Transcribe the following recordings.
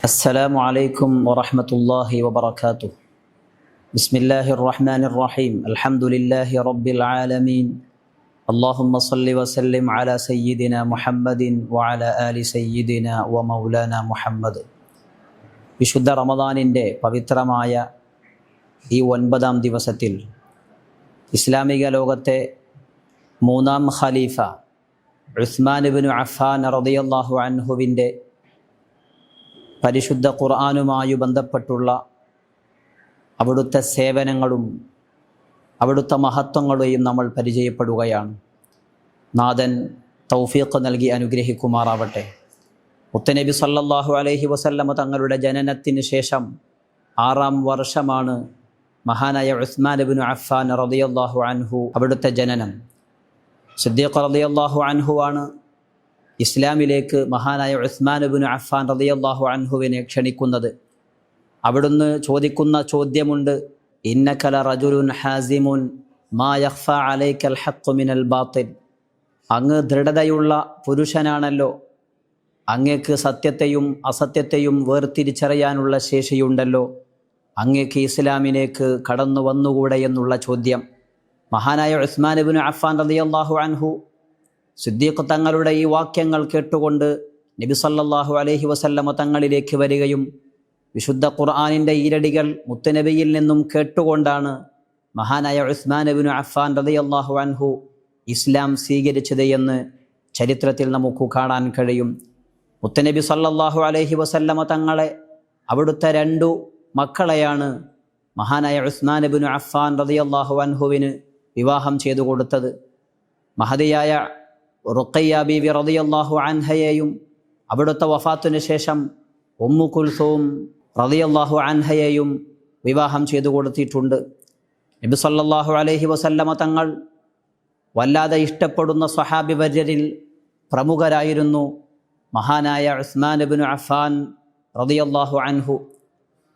السلام عليكم ورحمة الله وبركاته. بسم الله الرحمن الرحيم. الحمد لله رب العالمين. اللهم صل وسلم على سيدنا محمد وعلى آل سيدنا ومولانا محمد. വിശുദ്ധ റമദാനിൻ്റെ പവിത്രമായ ഈ 9-ാം ദിവസത്തിൽ ഇസ്ലാമിക ലോകത്തെ മൂന്നാം ഖലീഫ ഉസ്മാൻ ഇബ്നു അഫ്ഫാൻ റളിയല്ലാഹു അൻഹുവിൻ്റെ പരിശുദ്ധ ഖുർആനുമായി ബന്ധപ്പെട്ടുള്ള അവിടുത്തെ സേവനങ്ങളും അവിടുത്തെ മഹത്വങ്ങളെയും നമ്മൾ പരിചയപ്പെടുകയാണ്. നാഥൻ തൗഫീഖ് നൽകി അനുഗ്രഹിക്കുമാറാവട്ടെ. മുത്തനബി സല്ലല്ലാഹു അലൈഹി വസല്ലമ തങ്ങളുടെ ജനനത്തിന് ശേഷം 6-ാം വർഷമാണ് മഹാനായ ഉസ്മാൻ ഇബ്നു അഫ്ഫാൻ റളിയല്ലാഹു അൻഹു അവിടുത്തെ ജനനം. സിദ്ദീഖ് റളിയല്ലാഹു അൻഹു ആണ് ഇസ്ലാമിലേക്ക് മഹാനായ ഉസ്മാൻ ഇബ്നു അഫ്ഫാൻ റളിയല്ലാഹു അൻഹുവിനെ ക്ഷണിക്കുന്നത്. അവിടുന്ന് ചോദിക്കുന്ന ചോദ്യമുണ്ട്, ഇന്നക ലറജുലുൻ ഹാസിമുൻ മാ യഖ്ഫാ അലൈക്കൽ ഹഖ് മിനൽ ബാത്തിൽ. അങ്ങ് ദൃഢതയുള്ള പുരുഷനാണല്ലോ, അങ്ങേക്ക് സത്യത്തെയും അസത്യത്തെയും വേർതിരിച്ചറിയാനുള്ള ശേഷിയുണ്ടല്ലോ, അങ്ങേക്ക് ഇസ്ലാമിലേക്ക് കടന്നു വന്നുകൂടെ എന്നുള്ള ചോദ്യം. മഹാനായ ഉസ്മാൻ ഇബ്നു അഫ്ഫാൻ റളിയല്ലാഹു അൻഹു സിദ്ദീഖ് തങ്ങളുടെ ഈ വാക്യങ്ങൾ കേട്ടുകൊണ്ട് നബി സല്ലല്ലാഹു അലൈഹി വസല്ലമ തങ്ങളിലേക്ക് വരികയും വിശുദ്ധ ഖുർആനിൻ്റെ ഈരടികൾ മുത്തുനബിയിൽ നിന്നും കേട്ടുകൊണ്ടാണ് മഹാനായ ഉസ്മാൻ ഇബ്നു അഫ്ഫാൻ റളിയല്ലാഹു അൻഹു ഇസ്ലാം സ്വീകരിച്ചത് എന്ന് ചരിത്രത്തിൽ നമുക്ക് കാണാൻ കഴിയും. മുത്തുനബി സല്ലല്ലാഹു അലൈഹി വസല്ലമ തങ്ങളെ അവിടുത്തെ 2 മക്കളെയാണ് മഹാനായ ഉസ്മാൻ ഇബ്നു അഫ്ഫാൻ റളിയല്ലാഹു അൻഹുവിന് വിവാഹം ചെയ്തു കൊടുത്തത്. മഹദിയായ റുഖയ്യ ബീവി റളിയല്ലാഹു അൻഹയെയും അവിടുത്തെ വഫാത്തിന് ശേഷം ഉമ്മു കുൽസൂം റളിയല്ലാഹു അൻഹയെയും വിവാഹം ചെയ്തു കൊടുത്തിട്ടുണ്ട്. നബി സല്ലല്ലാഹു അലൈഹി വസല്ലമ തങ്ങൾ വല്ലാതെ ഇഷ്ടപ്പെടുന്ന സ്വഹാബി വര്യരിൽ പ്രമുഖരായിരുന്നു മഹാനായ ഉസ്മാൻ ഇബ്നു അഫ്ഫാൻ റളിയല്ലാഹു അൻഹു.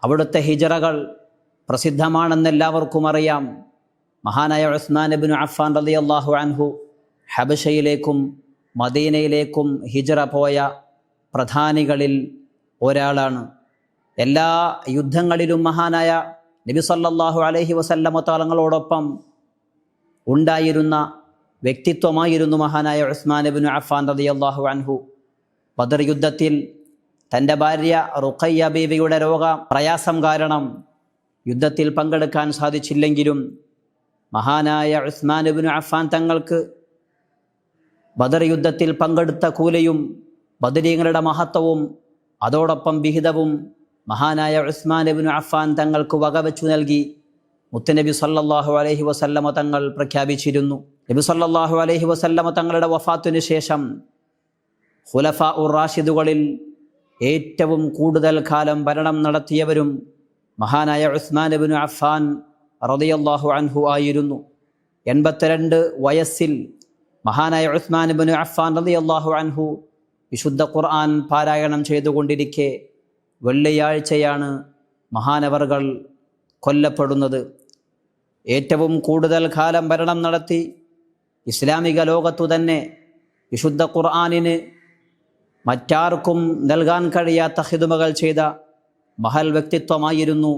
അവിടുത്തെ ഹിജ്റകൾ പ്രസിദ്ധമാണെന്നെല്ലാവർക്കും അറിയാം. മഹാനായ ഉസ്മാൻ ഇബ്നു അഫ്ഫാൻ റളിയല്ലാഹു അൻഹു ഹബശയിലേക്കും മദീനയിലേക്കും ഹിജ്റ പോയ പ്രധാനികളിൽ ഒരാളാണ്. എല്ലാ യുദ്ധങ്ങളിലും മഹാനായ നബി സല്ലല്ലാഹു അലൈഹി വസല്ലമ തങ്ങളോടൊപ്പം ഉണ്ടായിരുന്ന വ്യക്തിത്വമായിരുന്നു മഹാനായ ഉസ്മാൻ ഇബ്നു അഫ്ഫാൻ റളിയല്ലാഹു അൻഹു. ബദർ യുദ്ധത്തിൽ തൻ്റെ ഭാര്യ റുഖയ്യ ബീവിയുടെ രോഗപ്രയാസം കാരണം യുദ്ധത്തിൽ പങ്കെടുക്കാൻ സാധിച്ചില്ലെങ്കിലും മഹാനായ ഉസ്മാൻ ഇബ്നു അഫ്ഫാൻ തങ്ങൾക്ക് ബദർ യുദ്ധത്തിൽ പങ്കെടുത്ത കൂലിയും ബദരീങ്ങളുടെ മഹത്വവും അതോടൊപ്പം വിഹിതവും മഹാനായ ഉസ്മാൻ ഇബ്നു അഫ്ഫാൻ തങ്ങൾക്ക് വകവെച്ചു നൽകി മുത്തുനബി സല്ലല്ലാഹു അലൈഹി വസല്ലമ തങ്ങൾ പ്രഖ്യാപിച്ചിരുന്നു. നബി സല്ലല്ലാഹു അലൈഹി വസല്ലമ തങ്ങളുടെ വഫാത്തിനു ശേഷം ഖുലഫാ റാഷിദുകളിൽ ഏറ്റവും കൂടുതൽ കാലം ഭരണം നടത്തിയവരും മഹാനായ ഉസ്മാൻ ഇബ്നു അഫ്ഫാൻ റളിയല്ലാഹു അൻഹു ആയിരുന്നു. 82 വയസ്സിൽ മഹാനായ ഉസ്മാൻ ഇബ്നു അഫ്ഫാൻ റളിയല്ലാഹു അൻഹു വിശുദ്ധ ഖുർആൻ പാരായണം ചെയ്തുകൊണ്ടിരിക്കെ വെള്ളിയാഴ്ചയാണ് മഹാനവർകൾ കൊല്ലപ്പെടുന്നത്. ഏറ്റവും കൂടുതൽ കാലം ഭരണം നടത്തി ഇസ്ലാമിക ലോകത്തു തന്നെ വിശുദ്ധ ഖുർആനിന് മറ്റാർക്കും നൽകാൻ കഴിയാത്ത ഖിദ്മകൾ ചെയ്ത മഹൽ വ്യക്തിത്വമായിരുന്നു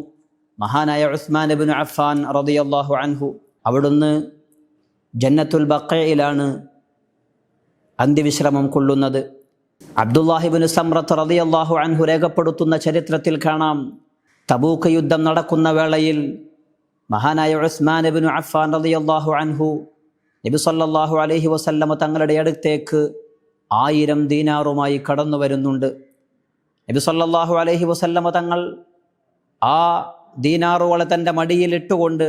മഹാനായ ഉസ്മാൻ ഇബ്നു അഫ്ഫാൻ റളിയല്ലാഹു അൻഹു. അവിടുന്ന് ജന്നത്തുൽ ബഖീഇലാണ് അന്ത്യവിശ്രമം കൊള്ളുന്നത്. അബ്ദുല്ലാഹി ഇബ്നു സമ്റത്ത് റളിയല്ലാഹു അൻഹു രേഖപ്പെടുത്തുന്ന ചരിത്രത്തിൽ കാണാം, തബൂക്ക് യുദ്ധം നടക്കുന്ന വേളയിൽ മഹാനായ ഉസ്മാൻ ഇബ്നു അഫ്ഫാൻ റളിയല്ലാഹു അൻഹു നബി സല്ലല്ലാഹു അലൈഹി വസല്ലമ തങ്ങളുടെ അടുത്തേക്ക് 1000 ദീനാറുമായി കടന്നു വരുന്നുണ്ട്. നബി സല്ലല്ലാഹു അലൈഹി വസല്ലമ തങ്ങൾ ആ ദീനാറുകളെ തൻ്റെ മടിയിൽ ഇട്ടുകൊണ്ട്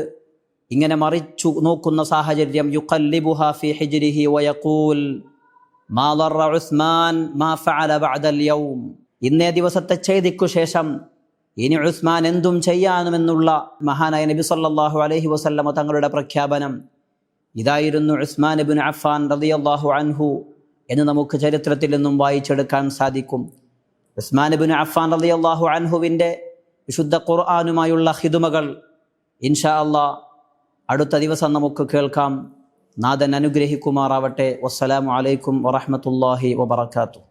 ഇങ്ങനെ മറിച്ചു നോക്കുന്ന സാഹചര്യം, യുഖല്ലിബുഹാ ഫീ ഹിജ്രിഹി വയഖൂൽ മാ ദറ ഉസ്മാൻ മാ ഫഅല ബഅദൽ യൗം. ഇന്നേ ദിവസത്തെ ചെയ്തിക്കു ശേഷം ഇനി ഉസ്മാൻ എന്തും ചെയ്യാമെന്നുള്ള മഹാനായ നബി സല്ലല്ലാഹു അലൈഹി വസല്ലമ തങ്ങളുടെ പ്രഖ്യാപനം. ഇതായിരുന്നു ഉസ്മാൻ ഇബ്നു അഫ്ഫാൻ റളിയല്ലാഹു അൻഹു എന്ന് നമുക്ക് ചരിത്രത്തിൽ നിന്നും വായിച്ചെടുക്കാൻ സാധിക്കും. ഉസ്മാൻ ഇബ്നു അഫ്ഫാൻ റളിയല്ലാഹു അൻഹുവിൻ്റെ വിശുദ്ധ ഖുർആനുമായുള്ള ഖിദ്മകൾ ഇൻഷാ അല്ലാഹ് അടുത്ത ദിവസം നമുക്ക് കേൾക്കാം. നാഥൻ അനുഗ്രഹിക്കുമാറാവട്ടെ. വസ്സലാമു അലൈക്കും വറഹ്മത്തുള്ളാഹി വബറകാതുഹു.